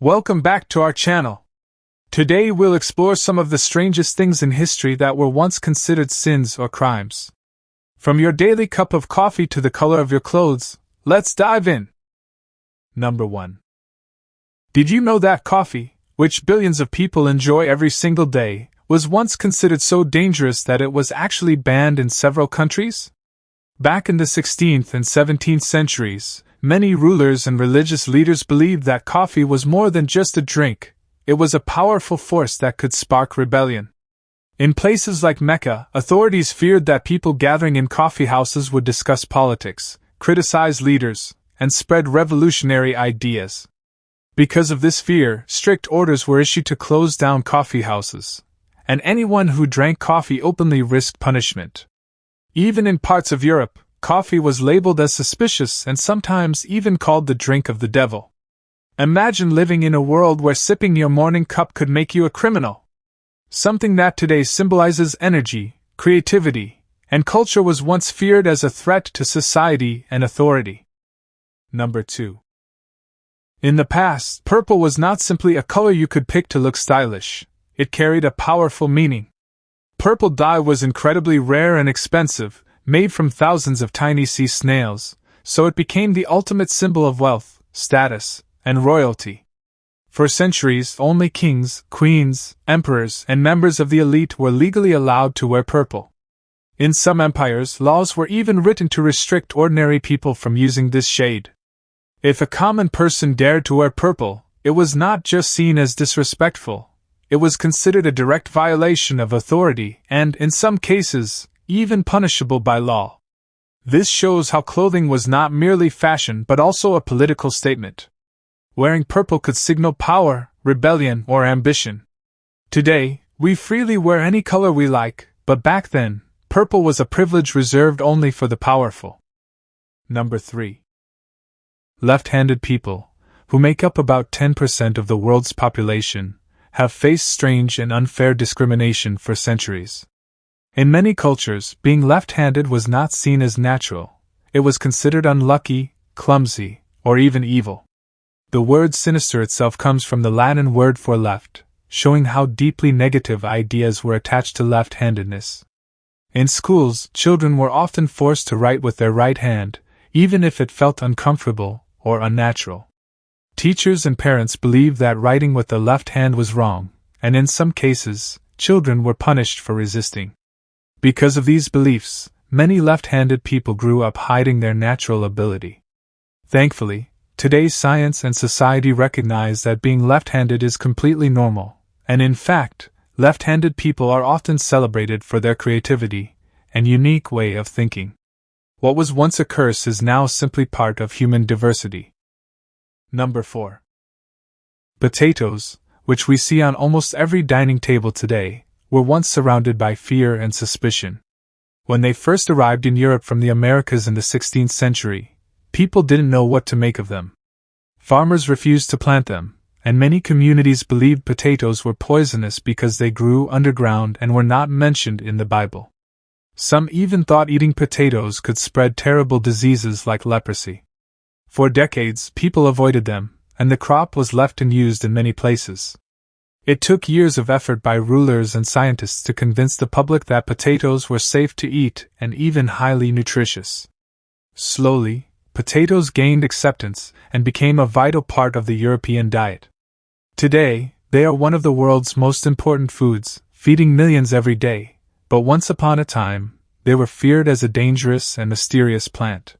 Welcome back to our channel. Today we'll explore some of the strangest things in history that were once considered sins or crimes. From your daily cup of coffee to the color of your clothes, let's dive in. Number 1. Did you know that coffee, which billions of people enjoy every single day, was once considered so dangerous that it was actually banned in several countries? Back in the 16th and 17th centuries, many rulers and religious leaders believed that coffee was more than just a drink. It was a powerful force that could spark rebellion. In places like Mecca, authorities feared that people gathering in coffee houses would discuss politics, criticize leaders, and spread revolutionary ideas. Because of this fear, strict orders were issued to close down coffee houses, and anyone who drank coffee openly risked punishment. Even in parts of Europe, coffee was labeled as suspicious and sometimes even called the drink of the devil. Imagine living in a world where sipping your morning cup could make you a criminal. Something that today symbolizes energy, creativity, and culture was once feared as a threat to society and authority. Number 2. In the past, purple was not simply a color you could pick to look stylish. It carried a powerful meaning. Purple dye was incredibly rare and expensive, made from thousands of tiny sea snails, so it became the ultimate symbol of wealth, status, and royalty. For centuries, only kings, queens, emperors, and members of the elite were legally allowed to wear purple. In some empires, laws were even written to restrict ordinary people from using this shade. If a common person dared to wear purple, it was not just seen as disrespectful. It was considered a direct violation of authority and, in some cases, even punishable by law. This shows how clothing was not merely fashion but also a political statement. Wearing purple could signal power, rebellion, or ambition. Today, we freely wear any color we like, but back then, purple was a privilege reserved only for the powerful. Number 3. Left-handed people, who make up about 10% of the world's population, have faced strange and unfair discrimination for centuries. In many cultures, being left-handed was not seen as natural. It was considered unlucky, clumsy, or even evil. The word sinister itself comes from the Latin word for left, showing how deeply negative ideas were attached to left-handedness. In schools, children were often forced to write with their right hand, even if it felt uncomfortable or unnatural. Teachers and parents believed that writing with the left hand was wrong, and in some cases, children were punished for resisting. Because of these beliefs, many left-handed people grew up hiding their natural ability. Thankfully, today's science and society recognize that being left-handed is completely normal, and in fact, left-handed people are often celebrated for their creativity and unique way of thinking. What was once a curse is now simply part of human diversity. Number 4. Potatoes, which we see on almost every dining table today, were once surrounded by fear and suspicion. When they first arrived in Europe from the Americas in the 16th century, people didn't know what to make of them. Farmers refused to plant them, and many communities believed potatoes were poisonous because they grew underground and were not mentioned in the Bible. Some even thought eating potatoes could spread terrible diseases like leprosy. For decades, people avoided them, and the crop was left unused in many places. It took years of effort by rulers and scientists to convince the public that potatoes were safe to eat and even highly nutritious. Slowly, potatoes gained acceptance and became a vital part of the European diet. Today, they are one of the world's most important foods, feeding millions every day, but once upon a time, they were feared as a dangerous and mysterious plant.